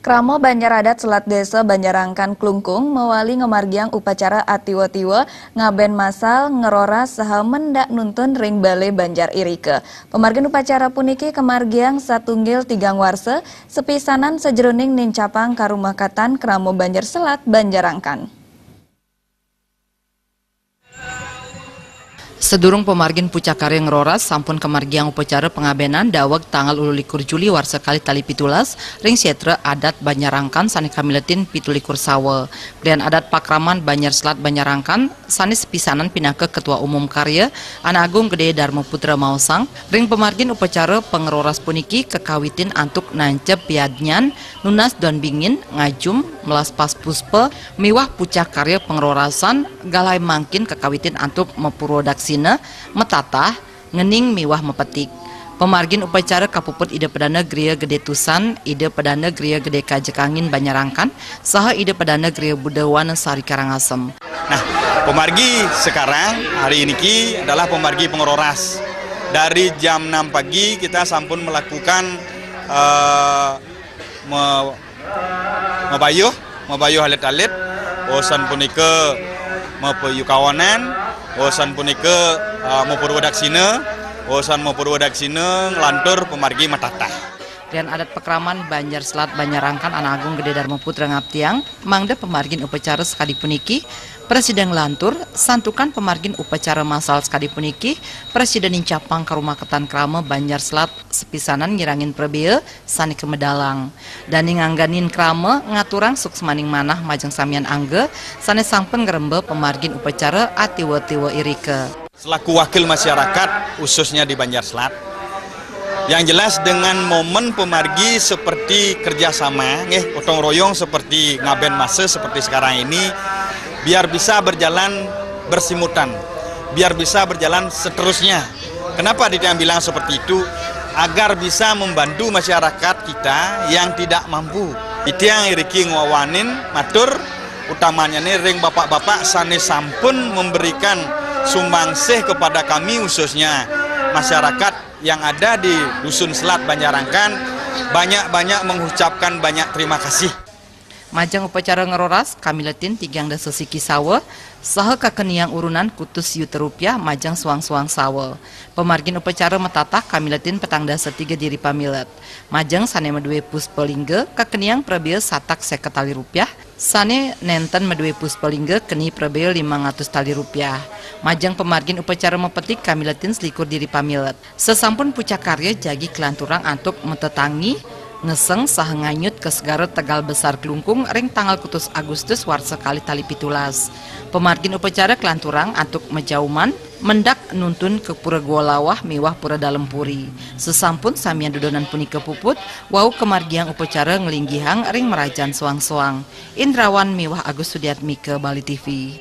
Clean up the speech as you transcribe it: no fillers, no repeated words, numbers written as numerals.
Kramo Banjar Adat Selat Desa Banjarangkan Klungkung mewali ngemargiang upacara atiwa-tiwa ngaben masal ngeroras saha mendak nuntun ring bale Banjar Irike. Pemargian upacara puniki kemargiang satunggil tigang warse sepisanan sejeroning nincapang karumakatan Kramo Banjar Selat Banjarangkan. Sedurung pemargin pucakarya ngeroras sampun kemargiang upacara pengabenan daweg tanggal 21 Juli warsa kali tali pitulas ring sietra adat Banjarangkan sani kamiletin pitulikur sawe. Krian adat Pakraman Banjar Selat Banjarangkan sani sepisanan pinake Ketua Umum Karya Anak Agung Gede Dharma Putra Mausang ring pemargin upacara pengeroras puniki kekawitin antuk nancep piadnyan nunas don bingin ngajum melas pas puspe miwah pucakarya pengerorasan galai mangkin kekawitin antuk mepurwodaksi metatah ngening miwah mepetik. Pemargin upacara kapuput ide pedana Gria Gede Tusan, ide pedana Gria Gede Kajekangin Banjarangkan, saha ide pedana Gria Budawan Sari Karangasem. Nah, pemargi sekarang hari ini adalah pemargi pengeroras. Dari jam 6 pagi kita sampun melakukan mebayuh alit-alit, osan punike mepayu kawanan, osan punike mepurwodaksina, osan mepurwodaksina ngelantur pemargi metatah. Dan adat Pakraman Banjar Selat Banjarangkan Anak Agung Gede Dharma Putra Ngaptiang mangda pemargin upacara sekali puniki Presiden Lantur santukan pemargin upacara masal sekali puniki Presiden Incapang Karumaketan Krama Banjar Selat sepisanan ngirangin prebea sani kemedalang dan ngangganin krama ngaturang suksmaning manah majeng samian angge sani sangpen ngerembe pemargin upacara atiwa-tiwa Irike. Selaku wakil masyarakat khususnya di Banjar Selat, yang jelas dengan momen pemargi seperti kerjasama, gotong royong seperti ngaben masa seperti sekarang ini, biar bisa berjalan bersimutan, biar bisa berjalan seterusnya. Kenapa dia bilang seperti itu? Agar bisa membantu masyarakat kita yang tidak mampu. Itu yang Iriki ngawanin matur utamanya nih ring bapak-bapak sane sampun memberikan sumbangsih kepada kami khususnya masyarakat yang ada di Dusun Selat Banjarangkan, banyak-banyak mengucapkan banyak terima kasih. Majang upacara ngeroras kamiletin tigang dasa siki sawe saha kakeniang urunan kutus yuta rupiah majang suang-suang sawe. Pemargin upacara metatah kamiletin petang dasa 3 diri pamilet. Majang sane medue puspelingge kakeniang prebea satak 50 tali rupiah. Sane nenten medue puspelingge keni prebea 500 tali rupiah. Majang pemargin upacara mepetik kamiletin selikur diri pamilet. Sesampun pucakarya jagi kelanturang antuk metetangi ngeseng sah nganyut ke segara Tegal Besar Klungkung ring tanggal kutus Agustus warsa kali tali pitulas. Pemargin upacara kelanturang antuk mejauman mendak nuntun ke pura Gualawah miwah pura Dalem Puri. Sesampun samian dudonan punika puput wau kemargiang upacara ngelinggihang ring merajan suang-suang. Indrawan miwah Agus Sudiatmi ke Bali TV.